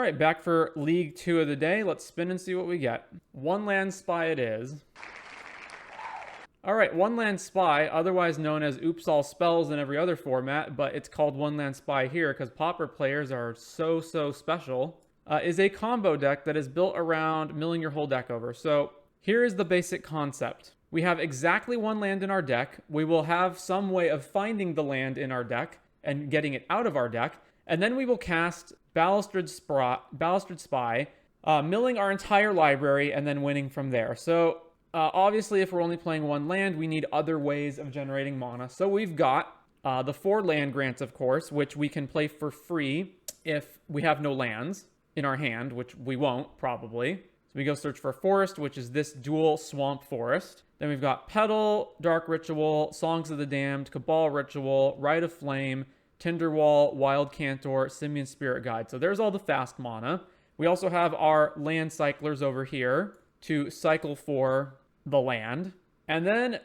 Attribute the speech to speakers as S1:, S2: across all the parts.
S1: right, back for League 2 of the day. Let's spin and see what we get. One land spy it is. All right, One Land Spy, otherwise known as Oops All Spells in every other format, but it's called One Land Spy here because Pauper players are so special, is a combo deck that is built around milling your whole deck over. So here is the basic concept. We have exactly one land in our deck. We will have some way of finding the land in our deck and getting it out of our deck, and then we will cast Ballasted Spy, milling our entire library and then winning from there. So obviously, if we're only playing one land, we need other ways of generating mana. So we've got the 4 land grants, of course, which we can play for free if we have no lands in our hand, which we won't, probably. So we go search for Forest, which is this dual Swamp Forest. Then we've got Petal, Dark Ritual, Songs of the Damned, Cabal Ritual, Rite of Flame, Tinderwall, Wild Cantor, Simian Spirit Guide. So there's all the fast mana. We also have our land cyclers over here to cycle for the land. And then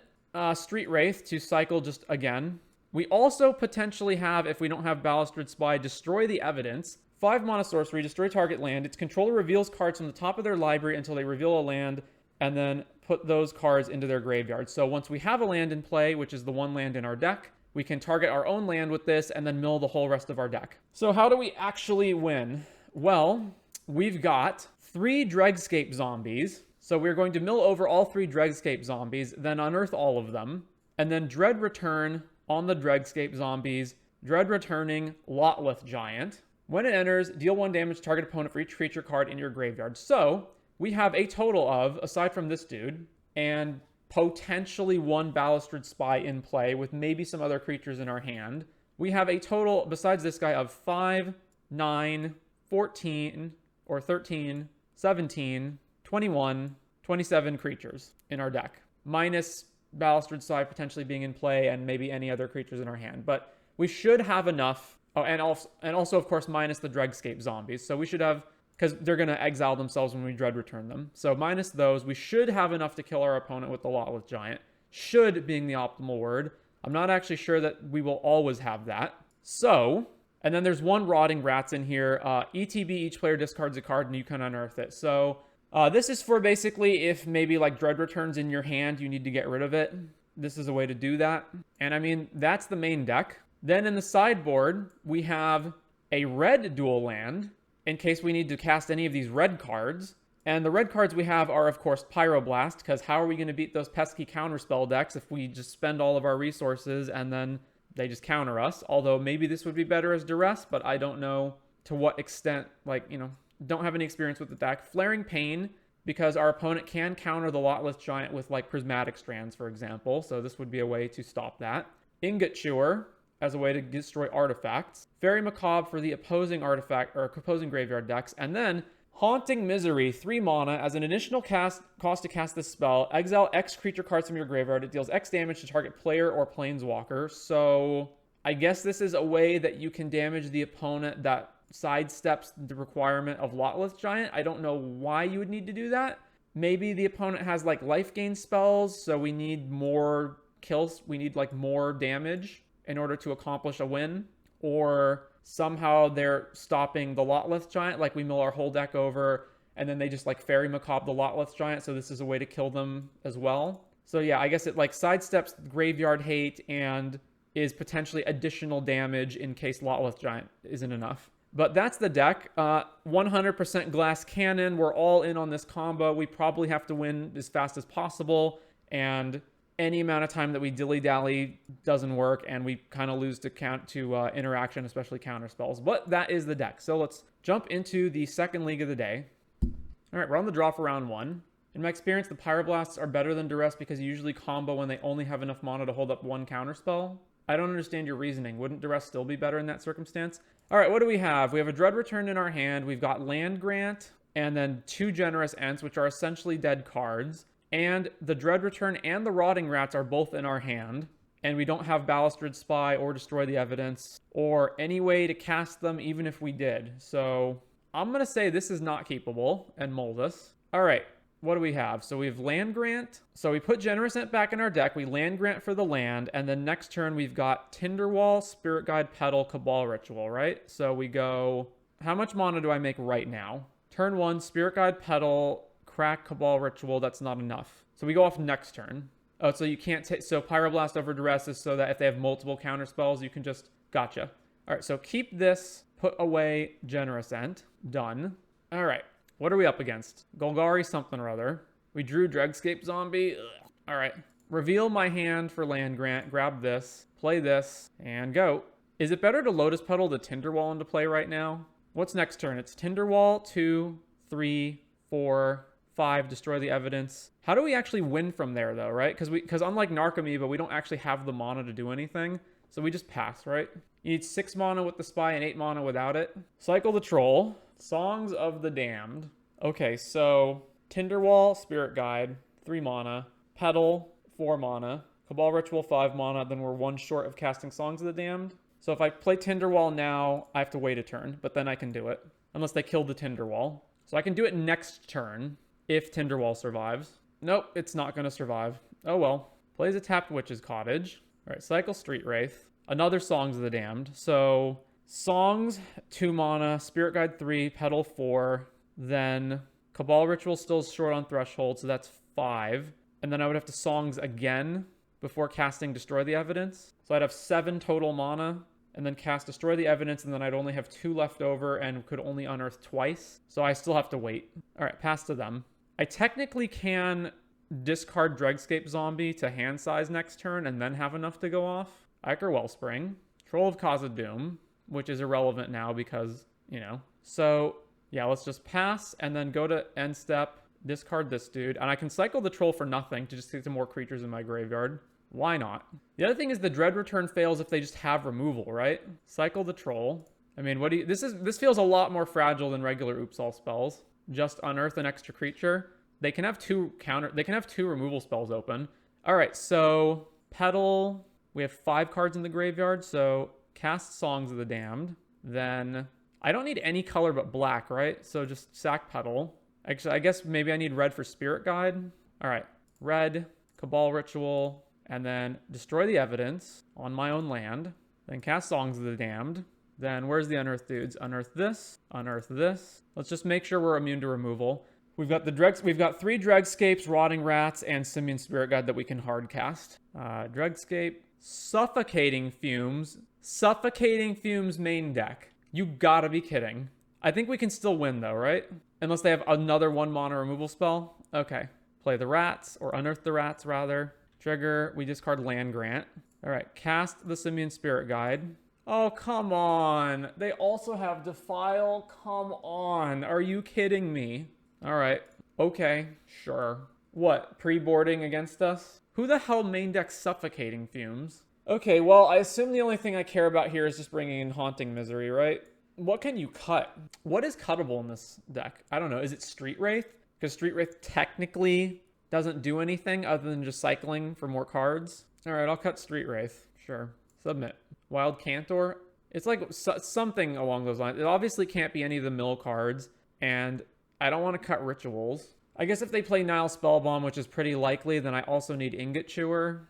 S1: Street Wraith to cycle just again. We also potentially have, if we don't have Ballasted Spy, Destroy the Evidence. 5 mana sorcery, destroy target land. Its controller reveals cards from the top of their library until they reveal a land, and then put those cards into their graveyard. So once we have a land in play, which is the one land in our deck, we can target our own land with this and then mill the whole rest of our deck. So how do we actually win? Well, we've got 3 Dregscape zombies. So we're going to mill over all 3 Dregscape zombies, then unearth all of them, and then Dread Return on the Dregscape zombies, Dread Returning Lotleth Giant. When it enters, deal 1 damage to target opponent for each creature card in your graveyard. So we have a total of, aside from this dude, and potentially 1 Ballasted Spy in play with maybe some other creatures in our hand. We have a total, besides this guy, of 5, 9, 14, or 13, 17, 21, 27 creatures in our deck, minus Ballasted Spy potentially being in play and maybe any other creatures in our hand. But we should have enough. Oh, and also, of course, minus the Dregscape zombies. So we should have, because they're going to exile themselves when we Dread Return them. So minus those, we should have enough to kill our opponent with the Lotleth Giant. Should being the optimal word. I'm not actually sure that we will always have that. So, and then there's 1 Rotting Rats in here. ETB, each player discards a card and you can unearth it. So this is for basically if maybe like Dread Returns in your hand, you need to get rid of it. This is a way to do that. And I mean, that's the main deck. Then in the sideboard, we have a red dual land in case we need to cast any of these red cards. And the red cards we have are, of course, Pyroblast, because how are we going to beat those pesky counterspell decks if we just spend all of our resources and then they just counter us? Although maybe this would be better as Duress, but I don't know to what extent, like, you know, don't have any experience with the deck. Flaring Pain, because our opponent can counter the Lotleth Giant with, like, Prismatic Strands, for example. So this would be a way to stop that. Ingot Chewer, as a way to destroy artifacts. Fairy Macabre for the opposing artifact or opposing graveyard decks. And then Haunting Misery, 3 mana. As an additional cost to cast this spell, exile X creature cards from your graveyard. It deals X damage to target player or planeswalker. So I guess this is a way that you can damage the opponent that sidesteps the requirement of Lotleth Giant. I don't know why you would need to do that. Maybe the opponent has like life gain spells, so we need more kills. We need like more damage in order to accomplish a win, or somehow they're stopping the Lotleth Giant, like we mill our whole deck over and then they just like Fairy Macabre the Lotleth Giant, so this is a way to kill them as well. So yeah, I guess it like sidesteps graveyard hate and is potentially additional damage in case Lotleth Giant isn't enough. But that's the deck. 100% Glass Cannon. We're all in on this combo. We probably have to win as fast as possible, and any amount of time that we dilly-dally doesn't work, and we kind of lose to interaction, especially counter spells. But that is the deck. So let's jump into the second league of the day. All right, we're on the draw for round 1. In my experience, the Pyroblasts are better than Duress because you usually combo when they only have enough mana to hold up 1 counter spell. I don't understand your reasoning. Wouldn't Duress still be better in that circumstance? All right, what do we have? We have a Dread Return in our hand. We've got Land Grant and then 2 Generous Ents, which are essentially dead cards. And the Dread Return and the Rotting Rats are both in our hand. And we don't have Ballasted Spy or Destroy the Evidence or any way to cast them even if we did. So I'm going to say this is not keepable and Moldus. All right, what do we have? So we have Land Grant. So we put Generous Ent back in our deck. We Land Grant for the land. And then next turn we've got Tinderwall, Spirit Guide, Petal, Cabal Ritual, right? So we go How much mana do I make right now? Turn 1, Spirit Guide, Petal, crack, Cabal Ritual. That's not enough. So we go off next turn. Oh, so you can't take... So Pyroblast over Duress is so that if they have multiple counter spells, you can just... Gotcha. All right, so keep this. Put away Generous End. Done. All right. What are we up against? Golgari something or other. We drew Dregscape Zombie. Ugh. All right. Reveal my hand for Land Grant. Grab this. Play this. And go. Is it better to Lotus Petal the Tinderwall into play right now? What's next turn? It's Tinderwall, 2, 3, 4, 5. Destroy the evidence. How do we actually win from there, though, right? Because unlike Narcomoeba, we don't actually have the mana to do anything. So we just pass, right? You need 6 mana with the Spy and 8 mana without it. Cycle the Troll. Songs of the Damned. Okay, so Tinderwall, Spirit Guide, 3 mana. Petal, 4 mana. Cabal Ritual, 5 mana. Then we're 1 short of casting Songs of the Damned. So if I play Tinderwall now, I have to wait a turn, but then I can do it. Unless they kill the Tinderwall. So I can do it next turn if Tinderwall survives. Nope, it's not going to survive. Oh well. Plays a tapped Witch's Cottage. All right, cycle Street Wraith. Another Songs of the Damned. So Songs, 2 mana. Spirit Guide, 3. Petal, 4. Then Cabal Ritual still short on Threshold, so that's 5. And then I would have to Songs again before casting Destroy the Evidence. So I'd have 7 total mana. And then cast Destroy the Evidence, and then I'd only have 2 left over and could only unearth twice. So I still have to wait. All right, pass to them. I technically can discard Dregscape Zombie to hand size next turn and then have enough to go off. Ichor Wellspring. Troll of Khazad-dûm, which is irrelevant now because, you know. So, yeah, let's just pass and then go to end step, discard this dude. And I can cycle the Troll for nothing to just get some more creatures in my graveyard. Why not? The other thing is the Dread Return fails if they just have removal, right? Cycle the Troll. I mean, what do you... This feels a lot more fragile than regular Oops All spells. Just unearth an extra creature. They can have 2 removal spells open. All right, so Petal. We have 5 cards in the graveyard, so cast Songs of the Damned. Then I don't need any color but black, right? So just sack Petal. Actually, I guess maybe I need red for Spirit Guide. All right, red, Cabal Ritual, and then Destroy the Evidence on my own land. Then cast Songs of the Damned. Then where's the unearthed dudes? Unearth this, unearth this. Let's just make sure we're immune to removal. We've got 3 Dregscapes, Rotting Rats, and Simian Spirit Guide that we can hard cast. Dregscape, Suffocating Fumes. Suffocating Fumes main deck. You gotta be kidding. I think we can still win though, right? Unless they have another 1 mana removal spell. Okay. Play the rats, or unearth the rats rather. Trigger, we discard Land Grant. All right, cast the Simian Spirit Guide. Oh, come on. They also have Defile. Come on. Are you kidding me? All right. Okay, sure. What, pre-boarding against us? Who the hell main decks Suffocating Fumes? Okay, well, I assume the only thing I care about here is just bringing in Haunting Misery, right? What can you cut? What is cuttable in this deck? I don't know. Is it Street Wraith? Because Street Wraith technically doesn't do anything other than just cycling for more cards. All right, I'll cut Street Wraith. Sure. Submit. Wild Cantor. It's like something along those lines. It obviously can't be any of the mill cards, and I don't want to cut Rituals. I guess if they play Nile Spellbomb, which is pretty likely, then I also need Ingot Chewer.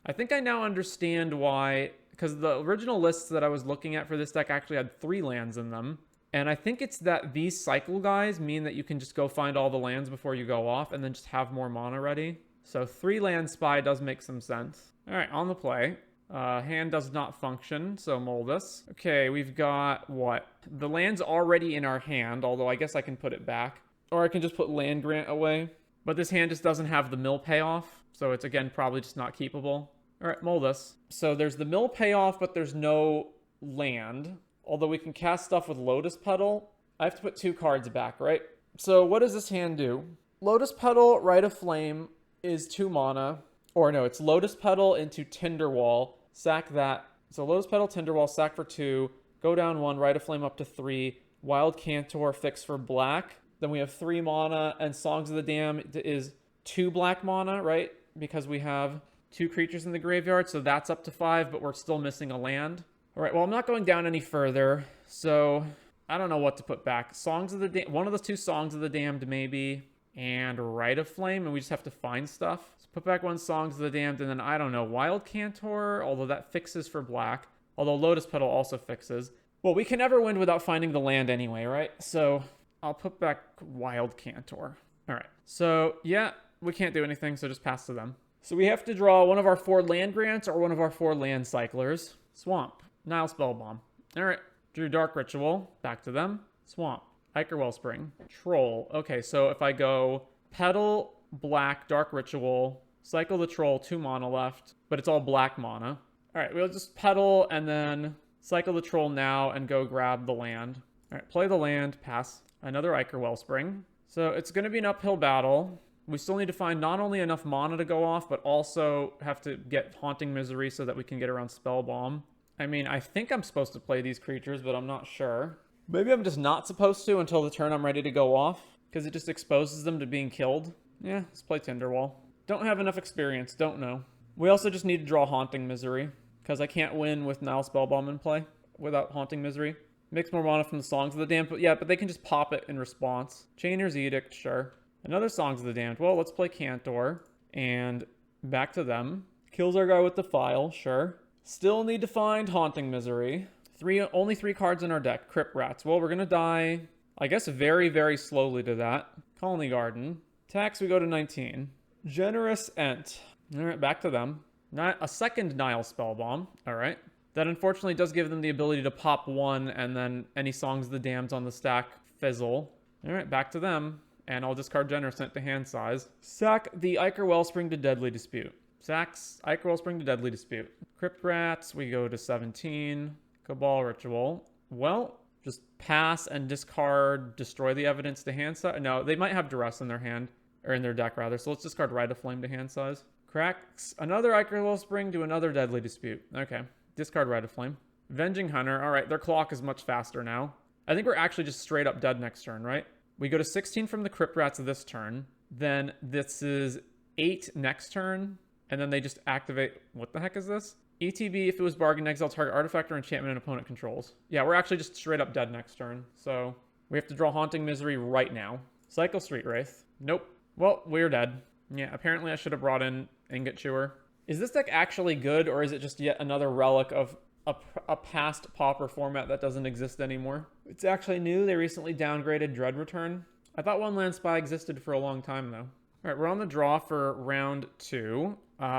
S1: I think I now understand why, because the original lists that I was looking at for this deck actually had 3 lands in them. And I think it's that these cycle guys mean that you can just go find all the lands before you go off and then just have more mana ready. So 3 land Spy does make some sense. All right, on the play. Hand does not function, so Moldus. Okay, we've got what? The land's already in our hand, although I guess I can put it back. Or I can just put Land Grant away. But this hand just doesn't have the mill payoff, so it's again probably just not keepable. All right, Moldus. So there's the mill payoff, but there's no land. Although we can cast stuff with Lotus Petal. I have to put 2 cards back, right? So what does this hand do? Lotus Petal, Rite of Flame is 2 mana. Or no, it's Lotus Petal into Tinderwall. Sack that. So Lotus Petal, Tinderwall, sack for 2. Go down 1, Rite of Flame up to 3. Wild Cantor, fix for black. Then we have 3 mana, and Songs of the Damned is 2 black mana, right? Because we have 2 creatures in the graveyard, so that's up to 5, but we're still missing a land. All right, well, I'm not going down any further, so I don't know what to put back. Songs of the Damned, one of those 2 Songs of the Damned, maybe, and Rite of Flame, and we just have to find stuff. So put back 1 Songs of the Damned, and then, I don't know, Wild Cantor, although that fixes for black, although Lotus Petal also fixes. Well, we can never win without finding the land anyway, right? So I'll put back Wild Cantor. All right. So yeah, we can't do anything, so just pass to them. So we have to draw one of our 4 land grants or one of our 4 land cyclers. Swamp. Nile Spellbomb. All right. Drew Dark Ritual. Back to them. Swamp. Ichor Wellspring. Troll. Okay, so if I go Petal, Black, Dark Ritual, cycle the Troll, 2 mana left, but it's all black mana. All right, we'll just Petal and then cycle the Troll now and go grab the land. All right, play the land, pass. Another Ichor Wellspring. So it's going to be an uphill battle. We still need to find not only enough mana to go off, but also have to get Haunting Misery so that we can get around Spellbomb. I mean, I think I'm supposed to play these creatures, but I'm not sure. Maybe I'm just not supposed to until the turn I'm ready to go off, because it just exposes them to being killed. Yeah, let's play Tinderwall. Don't have enough experience, don't know. We also just need to draw Haunting Misery, because I can't win with Nile Spellbomb in play without Haunting Misery. Makes more mana from the Songs of the Damned, but yeah, but they can just pop it in response. Chainer's Edict, sure. Another Songs of the Damned. Well, let's play Cantor, and back to them. Kills our guy with the File, sure. Still need to find Haunting Misery. Only 3 cards in our deck. Crypt Rats. Well, we're gonna die, I guess, very, very slowly to that. Colony Garden. Tax, we go to 19. Generous Ent. All right, back to them. A second Nile Spellbomb. All right. That unfortunately does give them the ability to pop 1, and then any Songs of the Damned on the stack fizzle. All right, back to them. And I'll discard Generous Ent to hand size. Sack the Ichor Wellspring to Deadly Dispute. Sacks Ichor Wellspring to Deadly Dispute. Crypt Rats, we go to 17. Cabal Ritual. Well, just pass and discard Destroy the Evidence to hand size. No, they might have Duress in their hand, or in their deck rather, so let's discard Rite of Flame to hand size. Cracks another Ichor Wellspring to another Deadly Dispute. Okay, discard Rite of Flame. Venging Hunter. All right, their clock is much faster now. I think we're actually just straight up dead next turn, right? We go to 16 from the Crypt Rats this turn. Then this is 8 next turn. And then they just activate... What the heck is this? ETB, if it was bargain, exile target artifact or enchantment an opponent controls. Yeah, we're actually just straight up dead next turn. So we have to draw Haunting Misery right now. Cycle Street Wraith. Nope. Well, we're dead. Yeah, apparently I should have brought in Ingot Chewer. Is this deck actually good, or is it just yet another relic of a past Pauper format that doesn't exist anymore? It's actually new. They recently downgraded Dread Return. I thought One Land Spy existed for a long time, though. All right, we're on the draw for round 2.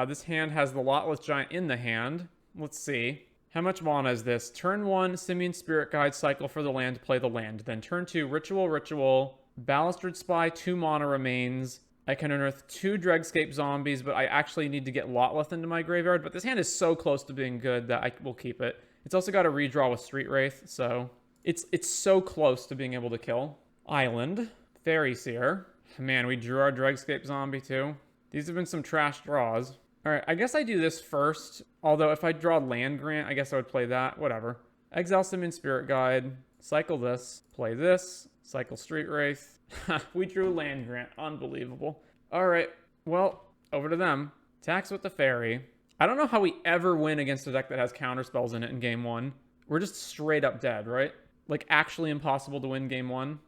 S1: This hand has the Lotless Giant in the hand. Let's see. How much mana is this? Turn 1, Simian Spirit Guide, cycle for the land, play the land. Then turn 2, Ritual, Balustrade Spy, 2 mana remains. I can unearth 2 Dregscape Zombies, but I actually need to get Lotleth into my graveyard. But this hand is so close to being good that I will keep it. It's also got a redraw with Street Wraith, so it's so close to being able to kill. Island, Faeries here. Man, we drew our Dregscape Zombie too. These have been some trash draws. All right, I guess I do this first. Although if I draw Land Grant, I guess I would play that. Whatever. Exile Simian Spirit Guide. Cycle this. Play this. Cycle Street Wraith. We drew Land Grant. Unbelievable. All right. Well, over to them. Tax with the Fairy. I don't know how we ever win against a deck that has counterspells in it in game 1. We're just straight up dead, right? Like, actually impossible to win game 1.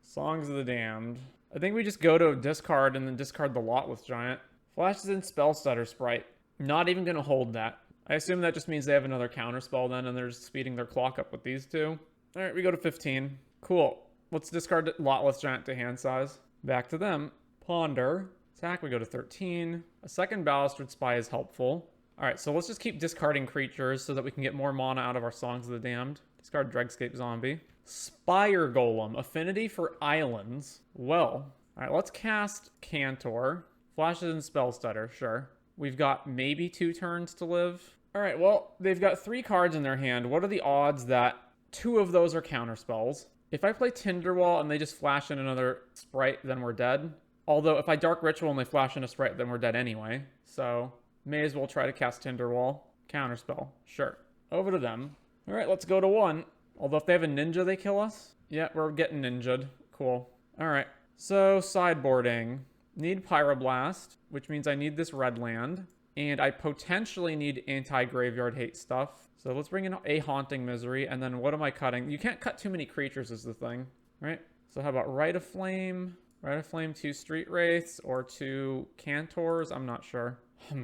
S1: Songs of the Damned. I think we just go to discard and then discard the Lotless Giant. Flashes in Spellstutter Sprite. Not even going to hold that. I assume that just means they have another counterspell then, and they're just speeding their clock up with these 2. All right, we go to 15. Cool. Let's discard Lotless Giant to hand size. Back to them. Ponder. Attack, we go to 13. A second Balustrade Spy is helpful. All right, so let's just keep discarding creatures so that we can get more mana out of our Songs of the Damned. Discard Dregscape Zombie. Spire Golem. Affinity for islands. Well, all right, let's cast Cantor. Flashes in Spellstutter, sure. We've got maybe 2 turns to live. All right, well, they've got 3 cards in their hand. What are the odds that 2 of those are counterspells? If I play Tinderwall and they just flash in another sprite, then we're dead. Although if I Dark Ritual and they flash in a sprite, then we're dead anyway. So may as well try to cast Tinderwall. Counterspell, sure. Over to them. All right, let's go to 1. Although if they have a ninja, they kill us. Yeah, we're getting ninja'd. Cool. All right, so sideboarding. Need Pyroblast, which means I need this red land. And I potentially need anti-graveyard hate stuff. So let's bring in a Haunting Misery. And then what am I cutting? You can't cut too many creatures is the thing, right? So how about Rite of Flame? Rite of Flame, 2 Street Wraiths or 2 Cantors? I'm not sure. All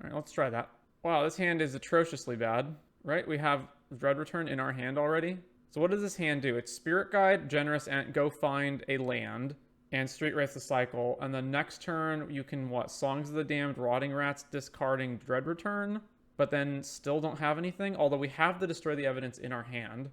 S1: right, let's try that. Wow, this hand is atrociously bad, right? We have Dread Return in our hand already. So what does this hand do? It's Spirit Guide, Generous Ant, go find a land, and Street Wraith the cycle. And then next turn, you can, what? Songs of the Damned, Rotting Rats, discarding Dread Return, but then still don't have anything, although we have the Destroy the Evidence in our hand.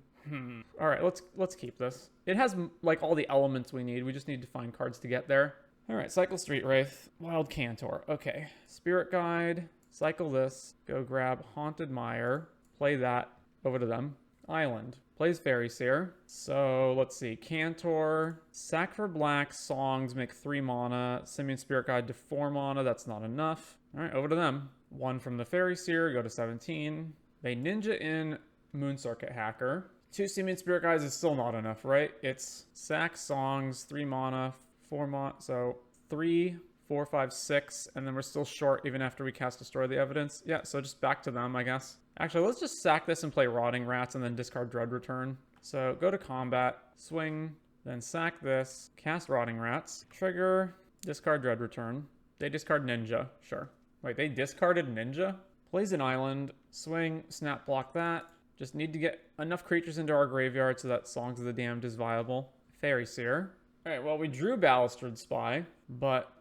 S1: All right, let's keep this. It has, like, all the elements we need. We just need to find cards to get there. All right, cycle Street Wraith, Wild Cantor. Okay, Spirit Guide, cycle this, go grab Haunted Mire, play that, over to them. Island, plays Faeries here. So let's see, Cantor, sack for black, songs, make 3 mana, Simian Spirit Guide to 4 mana, that's not enough. All right, over to them. 1 from the Faeries here, go to 17. They ninja in Moon Circuit Hacker. 2 Simian Spirit Guides is still not enough, right? It's sack, songs, 3 mana, 4 mana, so 3, 4, 5, 6, and then we're still short even after we cast Destroy the Evidence. Yeah, so just back to them, I guess. Actually, let's just sack this and play Rotting Rats and then discard Dread Return. So go to combat, swing, then sack this, cast Rotting Rats, trigger, discard Dread Return. They discard Ninja, sure. Wait, they discarded Ninja? Plays an island, swing, snap block that. Just need to get enough creatures into our graveyard so that Songs of the Damned is viable. Fairy Seer. Alright, well, we drew Balustrade Spy, but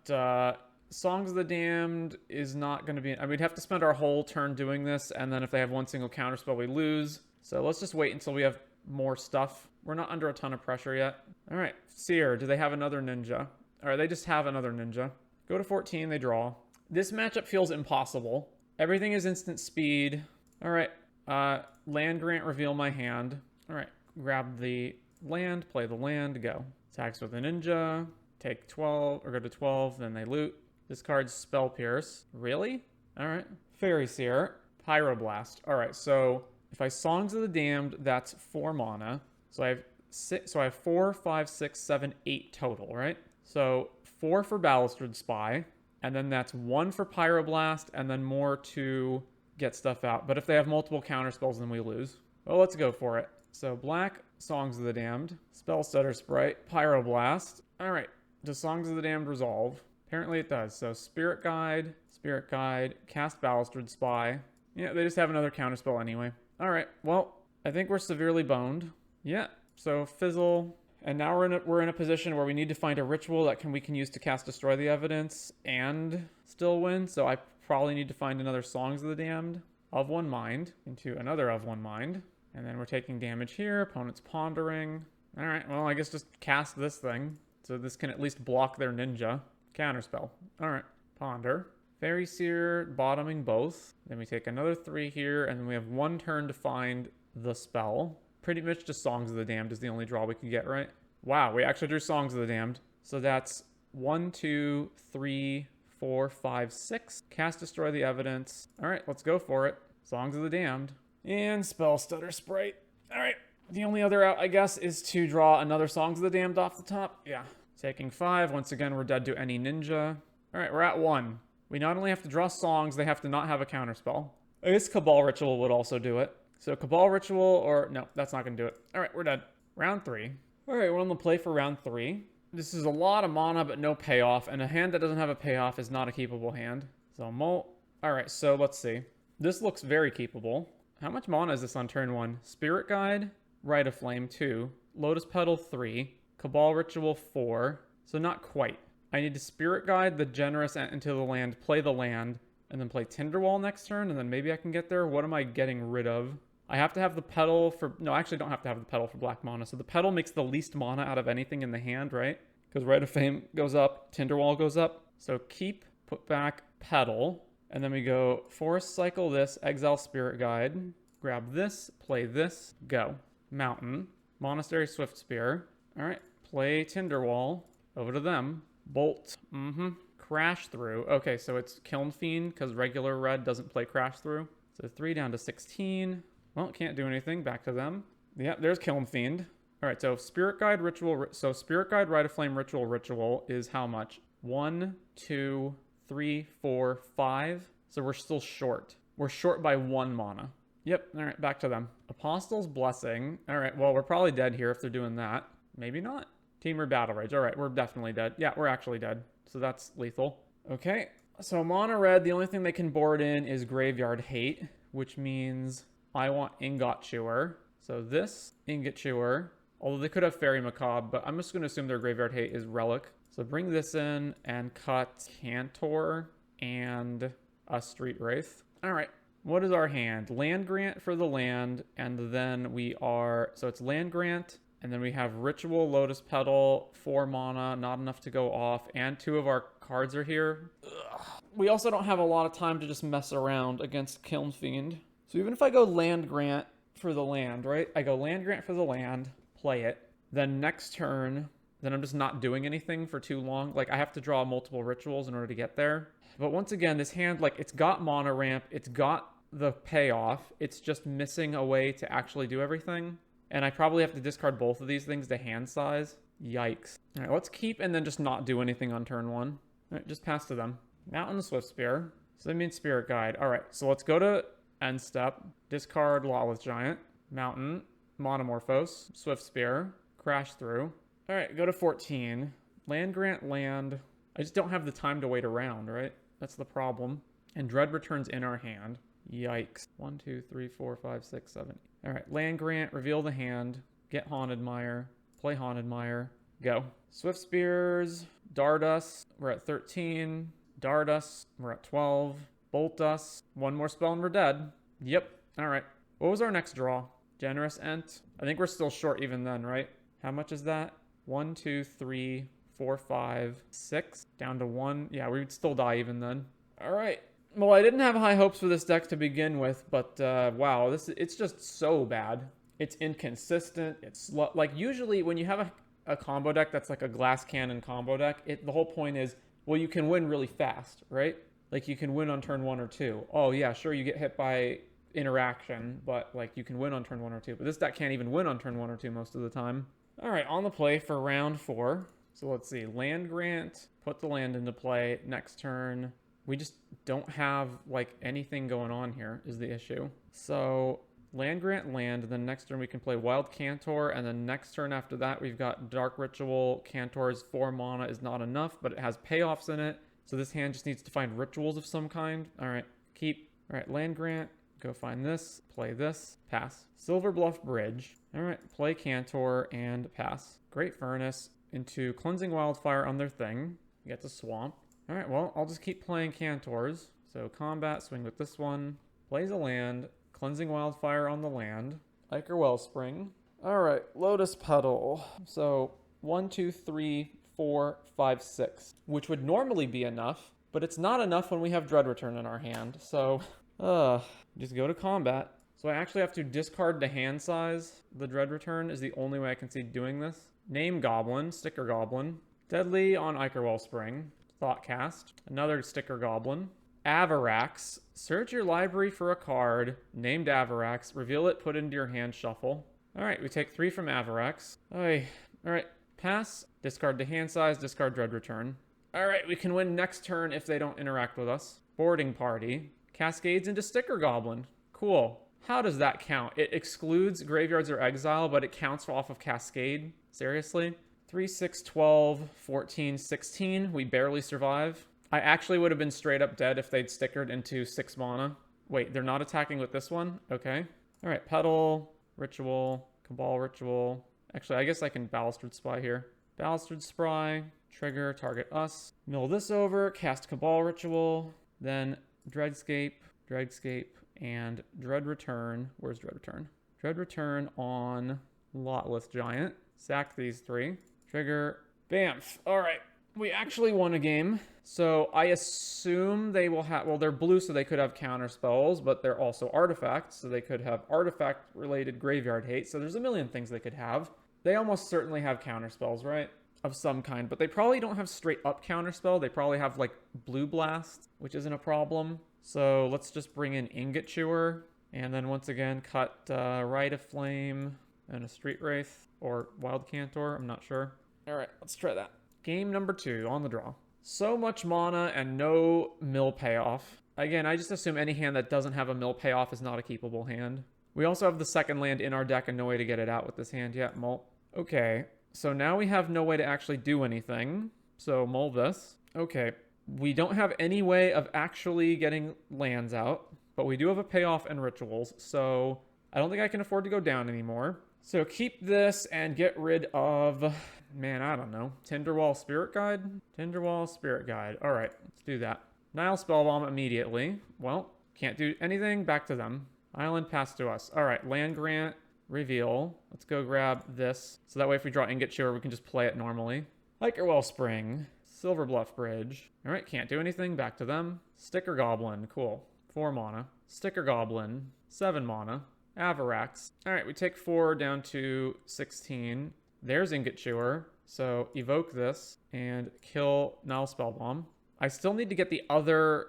S1: Songs of the Damned is not going to be... I mean, we'd have to spend our whole turn doing this, and then if they have one single counterspell, we lose. So let's just wait until we have more stuff. We're not under a ton of pressure yet. Alright, Seer, do they have another Ninja? Alright, they just have another Ninja. Go to 14, they draw. This matchup feels impossible. Everything is instant speed. Alright, land grant, reveal my hand. Alright, grab the land, play the land, go. Attacks with a Ninja, take 12, or go to 12, then they loot. Discards Spell Pierce. Really? Alright. Fairy Seer. Pyroblast. Alright, so if I Songs of the Damned, that's 4 mana. So I have 4, 5, 6, 7, 8 total, right? So 4 for Balustrade Spy, and then that's 1 for Pyroblast, and then more to get stuff out. But if they have multiple counterspells, then we lose. Well, let's go for it. So black, Songs of the Damned, Spell Stutter Sprite, Pyroblast. Alright, does Songs of the Damned resolve? Apparently it does. So Spirit Guide, cast Balustrade Spy. Yeah, they just have another counterspell anyway. Alright, well, I think we're severely boned. Yeah, so Fizzle. And now we're in a position where we need to find a ritual that we can use to cast Destroy the Evidence and still win. So I probably need to find another Songs of the Damned of one mind into another of one mind. And then we're taking damage here. Opponent's pondering. Alright, well, I guess just cast this thing. So this can at least block their Ninja. Counterspell. Alright. Ponder. Fairy Seer, bottoming both. Then we take another 3 here, and then we have 1 turn to find the spell. Pretty much just Songs of the Damned is the only draw we can get, right? Wow, we actually drew Songs of the Damned. So that's 1, 2, 3, 4, 5, 6. Cast Destroy the Evidence. Alright, let's go for it. Songs of the Damned. And Spell Stutter Sprite. Alright. The only other out, I guess, is to draw another Songs of the Damned off the top. Yeah. Taking 5. Once again, we're dead to any Ninja. Alright, we're at 1. We not only have to draw songs, they have to not have a counterspell. I guess Cabal Ritual would also do it. So Cabal Ritual, or... No, that's not going to do it. Alright, we're dead. Round 3. Alright, we're on the play for round 3. This is a lot of mana, but no payoff. And a hand that doesn't have a payoff is not a keepable hand. So Molt. Alright, so let's see. This looks very keepable. How much mana is this on turn 1? Spirit Guide, Rite of Flame 2, Lotus Petal 3, Cabal Ritual 4, so not quite. I need to Spirit Guide the Generous into the land, play the land, and then play Tinderwall next turn, and then maybe I can get there. What am I getting rid of? I have to have the Petal for... No, I actually don't have to have the Petal for black mana. So the Petal makes the least mana out of anything in the hand, right? Because Rite of Fame goes up, Tinderwall goes up. So keep, put back, Petal. And then we go Forest Cycle this, Exile Spirit Guide. Grab this, play this, go. Mountain, Monastery Swift Spear. All right, play Tinderwall. Over to them. Bolt. Crash Through. Okay, so it's Kiln Fiend because regular red doesn't play Crash Through. So 3 down to 16. Well, can't do anything. Back to them. Yep, there's Kiln Fiend. All right, so Spirit Guide Ritual. So Spirit Guide Rite of Flame Ritual is how much? 1, 2, 3, 4, 5. So we're still short. We're short by 1 mana. Yep, all right, back to them. Apostle's Blessing. All right, well, we're probably dead here if they're doing that. Maybe not. Temur Battle Rage. All right, we're definitely dead. Yeah, we're actually dead. So that's lethal. Okay, so mono red, the only thing they can board in is Graveyard Hate, which means I want Ingot Chewer. So this Ingot Chewer, although they could have Fairy Macabre, but I'm just going to assume their graveyard hate is Relic. So bring this in and cut Cantor and a Street Wraith. All right. What is our hand? Land Grant for the land, and then we are... So it's Land Grant, and then we have Ritual, Lotus Petal, 4 mana, not enough to go off, and 2 of our cards are here. Ugh. We also don't have a lot of time to just mess around against Kiln Fiend. So even if I go Land Grant for the land, right? I go Land Grant for the land, play it, then next turn, then I'm just not doing anything for too long. Like, I have to draw multiple rituals in order to get there. But once again, this hand, like, it's got mana ramp, it's got the payoff, it's just missing a way to actually do everything. And I probably have to discard both of these things to hand size. Yikes. All right, let's keep and then just not do anything on turn 1. All right, just pass to them. Mountain Swift Spear. So that means Spirit Guide. All right, so let's go to end step. Discard Lawless Giant. Mountain. Monomorphose. Swift Spear. Crash through. All right, go to 14. Land Grant land. I just don't have the time to wait around, right? That's the problem. And Dread returns in our hand. Yikes. 1, 2, 3, 4, 5, 6, 7. All right, Land Grant, reveal the hand, get Haunted Mire, play Haunted Mire, go. Swift Spears, Dart us, we're at 13. Dart us, we're at 12. Bolt us, 1 more spell and we're dead. Yep, all right. What was our next draw? Generous Ent? I think we're still short even then, right? How much is that? 1, 2, 3, 4, 5, 6. Down to 1. Yeah, we would still die even then. All right. Well, I didn't have high hopes for this deck to begin with, but wow, it's just so bad. It's inconsistent. It's like usually when you have a combo deck that's like a glass cannon combo deck, the whole point is, well, you can win really fast, right? Like you can win on turn 1 or 2. Oh yeah, sure, you get hit by interaction, but like you can win on turn 1 or 2. But this deck can't even win on turn 1 or 2 most of the time. All right, on the play for round 4. So let's see, Land Grant, put the land into play. Next turn, we just don't have like anything going on here is the issue. So Land Grant land, and then next turn we can play Wild Cantor, and then next turn after that we've got Dark Ritual. Cantor's 4 mana is not enough, but it has payoffs in it. So this hand just needs to find rituals of some kind. All right, keep. All right, Land Grant, go find this, play this, pass. Silver Bluff Bridge. All right, play Cantor and pass. Great Furnace into Cleansing Wildfire on their thing. You get the Swamp. All right, well, I'll just keep playing Cantors. So combat, swing with this one. Plays a land. Cleansing Wildfire on the land. Ichor Wellspring. All right, Lotus Petal. So 1, 2, 3, 4, 5, 6. Which would normally be enough, but it's not enough when we have Dread Return in our hand. So, just go to combat. So I actually have to discard the hand size. The Dread Return is the only way I can see doing this. Name Goblin, Sticker Goblin. Deadly on Ichor Wellspring. Thoughtcast, another Sticker Goblin. Avarax, search your library for a card named Avarax, reveal it, put into your hand, shuffle. All right, we take 3 from Avarax. All right, pass, discard the hand size, discard Dread Return. All right, we can win next turn if they don't interact with us. Boarding Party, cascades into Sticker Goblin. Cool. How does that count? It excludes graveyards or exile, but it counts off of Cascade? Seriously? 3, 6, 12, 14, 16. We barely survive. I actually would have been straight up dead if they'd stickered into 6 mana. Wait, they're not attacking with this one? Okay. All right, Petal, Ritual, Cabal Ritual. Actually, I guess I can Balustered Spy here. Balustered Spy, trigger, target us. Mill this over, cast Cabal Ritual, then Dreadscape, and Dread Return. Where's Dread Return? Dread Return on Lotless Giant. Sack these 3. Trigger. Bamf. All right. We actually won a game. So I assume they will have... Well, they're blue, so they could have counter spells, but they're also artifacts, so they could have artifact-related graveyard hate. So there's a million things they could have. They almost certainly have counter spells, right? Of some kind. But they probably don't have straight-up counter spell. They probably have, like, Blue Blast, which isn't a problem. So let's just bring in Ingot Chewer. And then once again, cut Rite of Flame and a Street Wraith. Or Wild Cantor, I'm not sure. All right, let's try that. Game number 2 on the draw. So much mana and no mill payoff. Again, I just assume any hand that doesn't have a mill payoff is not a keepable hand. We also have the second land in our deck and no way to get it out with this hand yet. Mull. Okay, so now we have no way to actually do anything. So mull this. Okay, we don't have any way of actually getting lands out. but we do have a payoff in rituals, so I don't think I can afford to go down anymore. So keep this and get rid of, man, I don't know, Tinderwall Spirit Guide? Tinderwall Spirit Guide. All right, let's do that. Nile Spellbomb immediately. Well, can't do anything. Back to them. Island pass to us. All right, Land Grant, reveal. Let's go grab this. So that way if we draw Ingot Chewer, we can just play it normally. Hiker Wellspring, Silver Bluff Bridge. All right, can't do anything. Back to them. Sticker Goblin, cool. 4 mana. Sticker Goblin, 7 mana. Avarax. All right, we take 4 down to 16. There's Ingot Chewer. So evoke this and kill Nile Spellbomb. I still need to get the other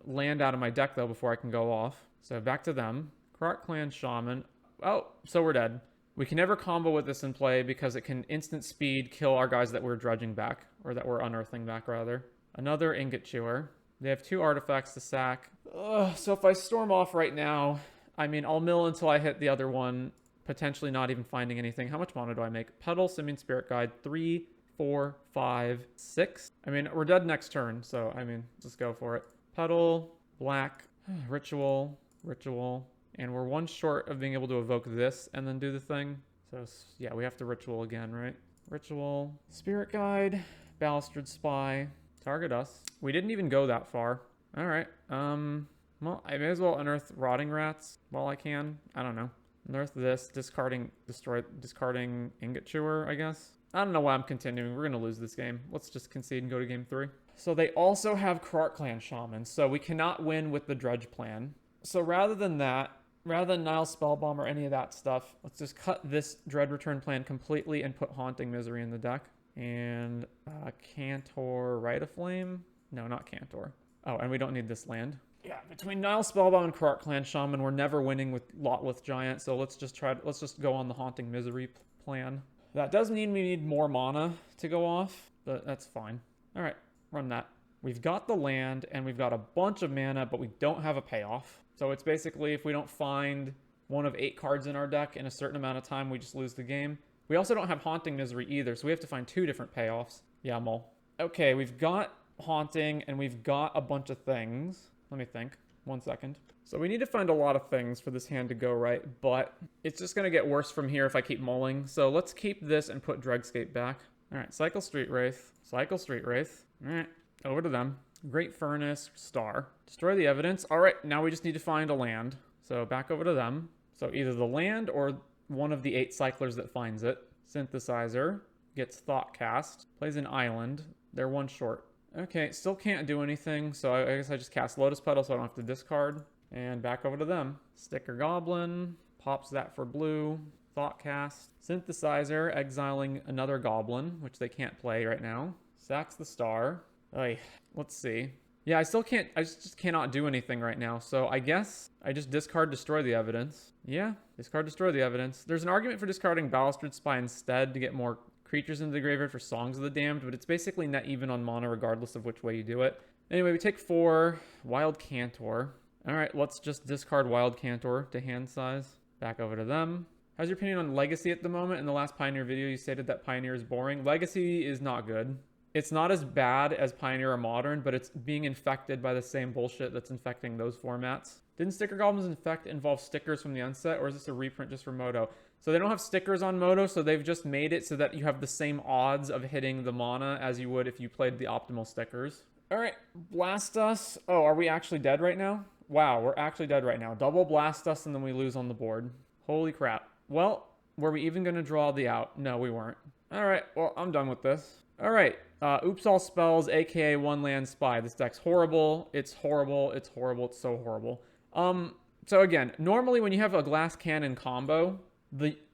S1: land out of my deck, though, before I can go off. So back to them. Krark Clan Shaman. Oh, so we're dead. We can never combo with this in play because it can instant speed kill our guys that we're dredging back. Or that we're unearthing back, rather. Another Ingot Chewer. They have 2 artifacts to sack. Ugh, so if I storm off right now, I mean, I'll mill until I hit the other one, potentially not even finding anything. How much mana do I make? Petal, Simian Spirit Guide, 3, 4, 5, 6. I mean, we're dead next turn, so, I mean, just go for it. Petal, black, ritual, and we're 1 short of being able to evoke this and then do the thing. So, yeah, we have to ritual again, right? Ritual, Spirit Guide, Balustrade Spy, target us. We didn't even go that far. All right, well, I may as well unearth Rotting Rats while I can. I don't know. Unearth this, discarding Ingot Chewer, I guess. I don't know why I'm continuing. We're going to lose this game. Let's just concede and go to game 3. So they also have Krark Clan Shaman, so we cannot win with the Dredge plan. So rather than that, rather than Nile Spellbomb or any of that stuff, let's just cut this Dread Return plan completely and put Haunting Misery in the deck. And Cantor Rite of Flame? No, not Cantor. Oh, and we don't need this land. Yeah, between Nile Spellbomb and Krark Clan Shaman, we're never winning with Lotleth Giant, so let's just go on the Haunting Misery plan. That does mean we need more mana to go off, but that's fine. All right, run that. We've got the land, and we've got a bunch of mana, but we don't have a payoff. So it's basically if we don't find one of 8 cards in our deck in a certain amount of time, we just lose the game. We also don't have Haunting Misery either, so we have to find 2 different payoffs. Yeah, mole. Okay, we've got Haunting, and we've got a bunch of things. Let me think. 1 second. So we need to find a lot of things for this hand to go right, but it's just going to get worse from here if I keep mulling. So let's keep this and put Dregscape back. All right, Cycle Street Wraith. Cycle Street Wraith. All right, over to them. Great Furnace, Star. Destroy the Evidence. All right, now we just need to find a land. So back over to them. So either the land or one of the 8 cyclers that finds it. Synthesizer. Gets Thoughtcast. Plays an island. They're 1 short. Okay, still can't do anything, so I guess I just cast Lotus Petal so I don't have to discard. And back over to them. Sticker Goblin, pops that for blue. Thoughtcast. Synthesizer, exiling another Goblin, which they can't play right now. Sacks the Star. Ay, let's see. Yeah, I just cannot do anything right now, so I guess I just discard Destroy the Evidence. Yeah, discard Destroy the Evidence. There's an argument for discarding Balustrade Spy instead to get more creatures into the graveyard for Songs of the Damned, but it's basically net even on mana regardless of which way you do it. Anyway, we take 4, Wild Cantor. All right, let's just discard Wild Cantor to hand size. Back over to them. How's your opinion on Legacy at the moment? In the last Pioneer video, you stated that Pioneer is boring. Legacy is not good. It's not as bad as Pioneer or Modern, but it's being infected by the same bullshit that's infecting those formats. Didn't Sticker Goblins involve stickers from the onset, or is this a reprint just for Moto? So they don't have stickers on Moto, so they've just made it so that you have the same odds of hitting the mana as you would if you played the optimal stickers. All right, Blast Us. Oh, are we actually dead right now? Wow, we're actually dead right now. Double Blast Us and then we lose on the board. Holy crap. Well, were we even going to draw the out? No, we weren't. All right, well, I'm done with this. All right, Oops All Spells, aka 1 Land Spy. This deck's horrible. It's horrible. It's horrible. It's so horrible. So again, normally when you have a Glass Cannon combo,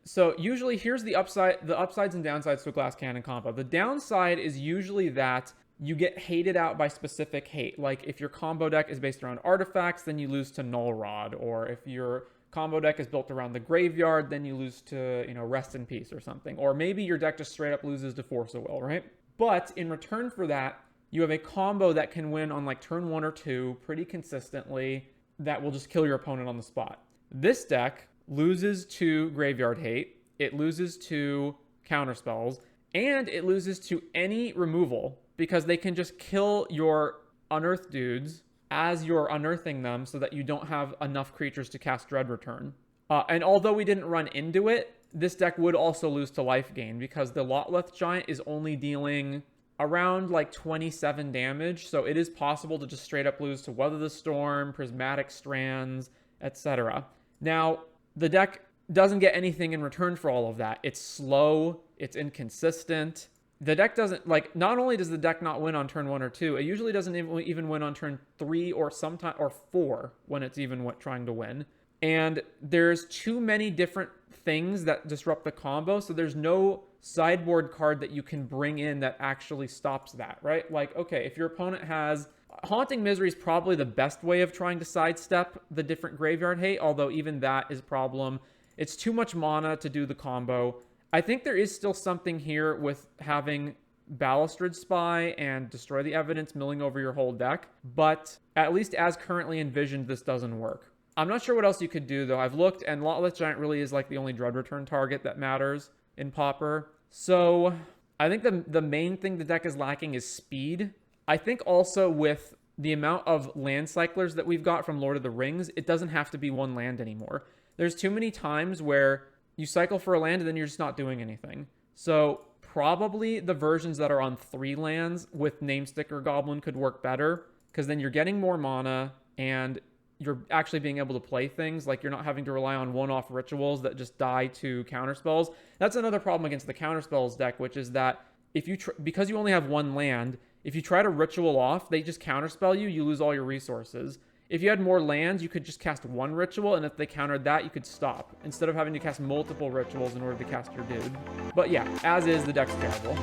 S1: so usually here's the upsides and downsides to a Glass Cannon combo. The downside is usually that you get hated out by specific hate. Like if your combo deck is based around artifacts, then you lose to Null Rod. Or if your combo deck is built around the graveyard, then you lose to, Rest in Peace or something. Or maybe your deck just straight up loses to Force of Will, right? But in return for that, you have a combo that can win on like turn 1 or 2 pretty consistently that will just kill your opponent on the spot. This deck loses to Graveyard Hate, it loses to Counterspells, and it loses to any removal because they can just kill your Unearthed dudes as you're unearthing them so that you don't have enough creatures to cast Dread Return. And although we didn't run into it, this deck would also lose to life gain because the Lotleth Giant is only dealing around like 27 damage, so it is possible to just straight up lose to Weather the Storm, Prismatic Strands, etc. Now, the deck doesn't get anything in return for all of that. It's slow, it's inconsistent. The deck doesn't, like, not only does the deck not win on turn 1 or 2, it usually doesn't even win on turn 3 or sometime or 4 when it's even trying to win. And there's too many different things that disrupt the combo, so there's no sideboard card that you can bring in that actually stops that, right? Like, okay, if your opponent has... Haunting Misery is probably the best way of trying to sidestep the different graveyard hate, although even that is a problem. It's too much mana to do the combo. I think there is still something here with having Balustrade Spy and Destroy the Evidence milling over your whole deck, but at least as currently envisioned, this doesn't work. I'm not sure what else you could do, though. I've looked, and Lotleth Giant really is like the only Dread Return target that matters in Pauper. So I think the main thing the deck is lacking is speed. I think also with the amount of land cyclers that we've got from Lord of the Rings, it doesn't have to be one land anymore. There's too many times where you cycle for a land and then you're just not doing anything. So probably the versions that are on 3 lands with Namesticker Goblin could work better, because then you're getting more mana and you're actually being able to play things. Like, you're not having to rely on one-off rituals that just die to counterspells. That's another problem against the counterspells deck, which is that if you because you only have one land, if you try to ritual off, they just counterspell you, you lose all your resources. If you had more lands, you could just cast one ritual, and if they countered that, you could stop, instead of having to cast multiple rituals in order to cast your dude. But yeah, as is, the deck's terrible.